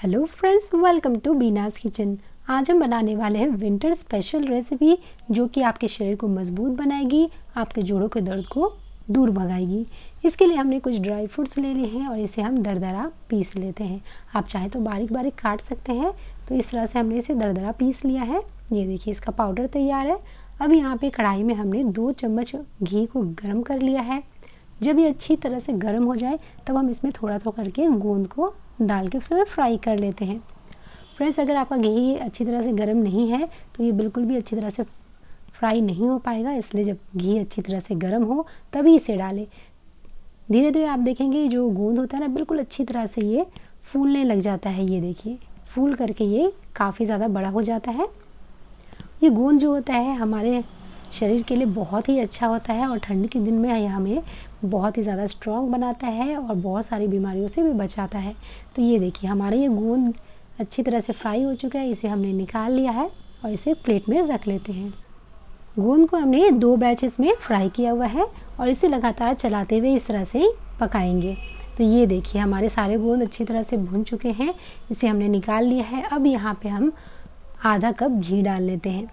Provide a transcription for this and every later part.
Hello friends, welcome to Beena's kitchen. आज हम बनाने वाले हैं विंटर स्पेशल रेसिपी जो कि आपके शरीर को मजबूत बनाएगी, आपके जोड़ों के दर्द को दूर भगाएगी। इसके लिए हमने कुछ ड्राई फ्रूट्स ले लिए हैं और इसे हम दरदरा पीस लेते हैं। आप चाहे तो बारीक बारीक काट सकते हैं। तो इस तरह से हमने इसे दरदरा पीस लिया है। ये देखिए, इसका पाउडर तैयार है। अब यहाँ पे कढ़ाई में हमने 2 चम्मच घी को गर्म कर लिया है। जब ये अच्छी तरह से गर्म हो जाए तब हम इसमें थोड़ा थोड़ा करके गोंद को डाल के उसमें फ्राई कर लेते हैं। फ्रेंड्स, अगर आपका घी अच्छी तरह से गर्म नहीं है तो ये बिल्कुल भी अच्छी तरह से फ्राई नहीं हो पाएगा, इसलिए जब घी अच्छी तरह से गर्म हो तभी इसे डालें। धीरे धीरे आप देखेंगे जो गोंद होता है ना, बिल्कुल अच्छी तरह से ये फूलने लग जाता है। ये देखिए, फूल करके ये काफ़ी ज़्यादा बड़ा हो जाता है। ये गोंद जो होता है हमारे शरीर के लिए बहुत ही अच्छा होता है और ठंड के दिन में यह हमें बहुत ही ज़्यादा स्ट्रॉन्ग बनाता है और बहुत सारी बीमारियों से भी बचाता है। तो ये देखिए, हमारा ये गोंद अच्छी तरह से फ्राई हो चुका है। इसे हमने निकाल लिया है और इसे प्लेट में रख लेते हैं। गोंद को हमने 2 बैचेस में फ्राई किया हुआ है और इसे लगातार चलाते हुए इस तरह से पकाएंगे। तो ये देखिए, हमारे सारे गोंद अच्छी तरह से भुन चुके हैं। इसे हमने निकाल लिया है। अब यहाँ पे हम आधा कप घी डाल लेते हैं।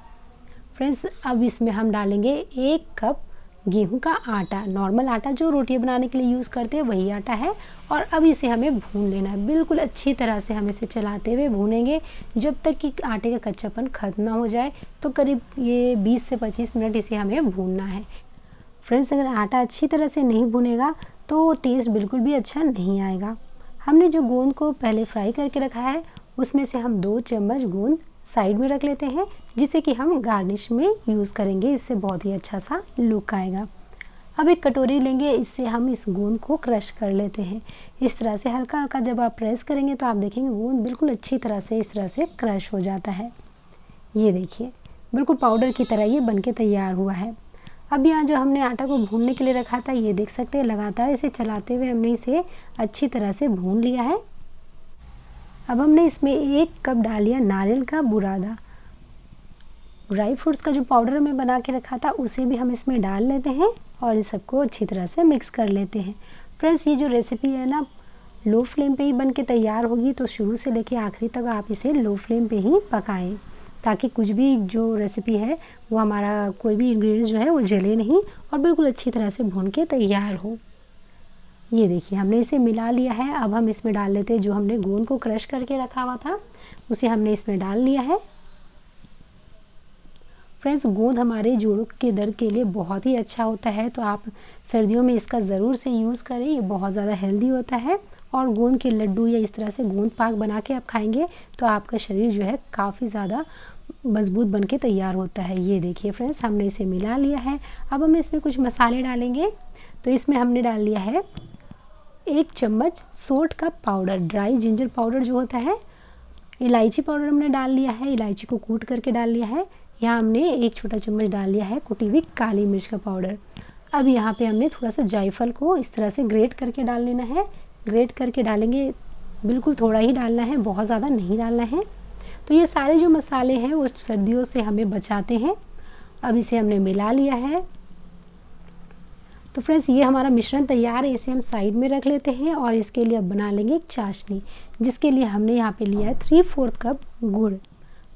फ्रेंड्स, अब इसमें हम डालेंगे 1 कप गेहूं का आटा। नॉर्मल आटा जो रोटी बनाने के लिए यूज़ करते हैं वही आटा है। और अब इसे हमें भून लेना है। बिल्कुल अच्छी तरह से हम इसे चलाते हुए भूनेंगे जब तक कि आटे का कच्चापन खत्म ना हो जाए। तो करीब ये 20 से 25 मिनट इसे हमें भूनना है। फ्रेंड्स, अगर आटा अच्छी तरह से नहीं भुनेगा तो टेस्ट बिल्कुल भी अच्छा नहीं आएगा। हमने जो गोंद को पहले फ्राई करके रखा है उसमें से हम 2 चम्मच गोंद साइड में रख लेते हैं, जिसे कि हम गार्निश में यूज़ करेंगे। इससे बहुत ही अच्छा सा लुक आएगा। अब एक कटोरी लेंगे, इससे हम इस गोंद को क्रश कर लेते हैं। इस तरह से हल्का हल्का जब आप प्रेस करेंगे तो आप देखेंगे गोंद बिल्कुल अच्छी तरह से इस तरह से क्रश हो जाता है। ये देखिए, बिल्कुल पाउडर की तरह ये बनके तैयार हुआ है। अब यहाँ जो हमने आटा को भूनने के लिए रखा था, ये देख सकते हैं लगातार इसे चलाते हुए हमने इसे अच्छी तरह से भून लिया है। अब हमने इसमें 1 कप डाल लिया नारियल का बुरादा। ड्राई फ्रूट्स का जो पाउडर हमने बना के रखा था उसे भी हम इसमें डाल लेते हैं और इस सबको अच्छी तरह से मिक्स कर लेते हैं। फ्रेंड्स, ये जो रेसिपी है ना, लो फ्लेम पे ही बन के तैयार होगी। तो शुरू से लेके आखिरी तक आप इसे लो फ्लेम पे ही पकाएं, ताकि कुछ भी जो रेसिपी है वो हमारा कोई भी इंग्रेडिएंट जो है वो जले नहीं और बिल्कुल अच्छी तरह से भून के तैयार हो। ये देखिए, हमने इसे मिला लिया है। अब हम इसमें डाल लेते हैं जो हमने गोंद को क्रश करके रखा हुआ था, उसे हमने इसमें डाल लिया है। फ्रेंड्स, गोंद हमारे जोड़ों के दर्द के लिए बहुत ही अच्छा होता है, तो आप सर्दियों में इसका ज़रूर से यूज़ करें। ये बहुत ज़्यादा हेल्दी होता है और गोंद के लड्डू या इस तरह से गोंद पाक बना के आप खाएंगे तो आपका शरीर जो है काफ़ी ज़्यादा मजबूत बन के तैयार होता है। ये देखिए फ्रेंड्स, हमने इसे मिला लिया है। अब हम इसमें कुछ मसाले डालेंगे। तो इसमें हमने डाल लिया है 1 चम्मच सोंठ का पाउडर, ड्राई जिंजर पाउडर जो होता है। इलायची पाउडर हमने डाल लिया है, इलायची को कूट करके डाल लिया है। यहाँ हमने 1 छोटा चम्मच डाल लिया है कुटी हुई काली मिर्च का पाउडर। अब यहाँ पे हमने थोड़ा सा जायफल को इस तरह से ग्रेट करके डाल लेना है। ग्रेट करके डालेंगे, बिल्कुल थोड़ा ही डालना है, बहुत ज़्यादा नहीं डालना है। तो ये सारे जो मसाले हैं वो सर्दियों से हमें बचाते हैं। अब इसे हमने मिला लिया है। तो फ्रेंड्स, ये हमारा मिश्रण तैयार है। इसे हम साइड में रख लेते हैं और इसके लिए अब बना लेंगे एक चाशनी, जिसके लिए हमने यहाँ पे लिया है 3/4 कप गुड़।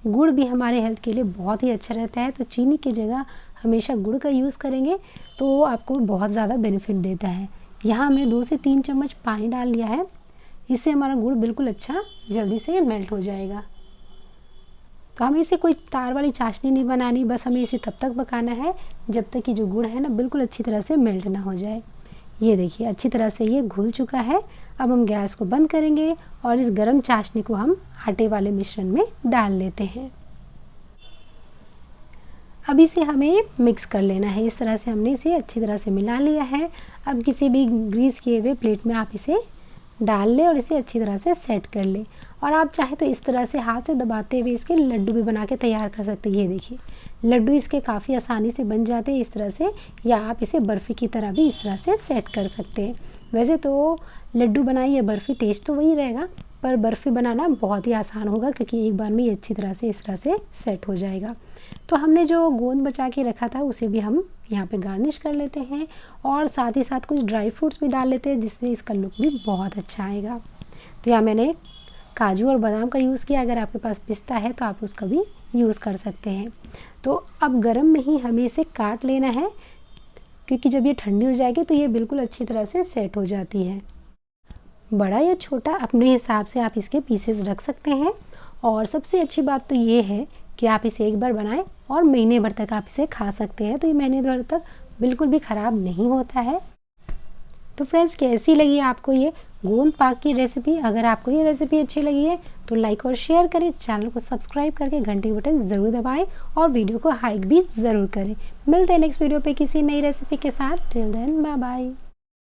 गुड़ भी हमारे हेल्थ के लिए बहुत ही अच्छा रहता है, तो चीनी की जगह हमेशा गुड़ का यूज़ करेंगे तो आपको बहुत ज़्यादा बेनिफिट देता है। यहाँ हमने 2 से 3 चम्मच पानी डाल लिया है। इससे हमारा गुड़ बिल्कुल अच्छा जल्दी से मेल्ट हो जाएगा। तो हमें इसे कोई तार वाली चाशनी नहीं बनानी, बस हमें इसे तब तक पकाना है जब तक कि जो गुड़ है ना बिल्कुल अच्छी तरह से मेल्ट ना हो जाए। ये देखिए, अच्छी तरह से ये घुल चुका है। अब हम गैस को बंद करेंगे और इस गरम चाशनी को हम आटे वाले मिश्रण में डाल लेते हैं। अब इसे हमें मिक्स कर लेना है। इस तरह से हमने इसे अच्छी तरह से मिला लिया है। अब किसी भी ग्रीस किए हुए प्लेट में आप इसे डाल लें और इसे अच्छी तरह से सेट कर लें। और आप चाहे तो इस तरह से हाथ से दबाते हुए इसके लड्डू भी बना के तैयार कर सकते हैं। ये देखिए, लड्डू इसके काफ़ी आसानी से बन जाते हैं इस तरह से, या आप इसे बर्फ़ी की तरह भी इस तरह से सेट कर सकते हैं। वैसे तो लड्डू बनाई या बर्फ़ी टेस्ट तो वही रहेगा, पर बर्फ़ी बनाना बहुत ही आसान होगा क्योंकि एक बार में ये अच्छी तरह से इस तरह से सेट हो जाएगा। तो हमने जो गोंद बचा के रखा था उसे भी हम यहाँ पे गार्निश कर लेते हैं और साथ ही साथ कुछ ड्राई फ्रूट्स भी डाल लेते हैं, जिससे इसका लुक भी बहुत अच्छा आएगा। तो यहाँ मैंने काजू और बादाम का यूज़ किया। अगर आपके पास पिस्ता है तो आप उसका भी यूज़ कर सकते हैं। तो अब गरम में ही हमें इसे काट लेना है, क्योंकि जब ये ठंडी हो जाएगी तो ये बिल्कुल अच्छी तरह से सेट हो जाती है। बड़ा या छोटा अपने हिसाब से आप इसके पीसेस रख सकते हैं। और सबसे अच्छी बात तो ये है कि आप इसे एक बार बनाएं और महीने भर तक आप इसे खा सकते हैं। तो ये महीने भर तक बिल्कुल भी ख़राब नहीं होता है। तो फ्रेंड्स, कैसी लगी आपको ये गोंद पाक की रेसिपी? अगर आपको ये रेसिपी अच्छी लगी है तो लाइक और शेयर करें, चैनल को सब्सक्राइब करके घंटी का बटन ज़रूर दबाएं और वीडियो को हाइक भी ज़रूर करें। मिलते हैं नेक्स्ट वीडियो पे किसी नई रेसिपी के साथ। Till then bye bye.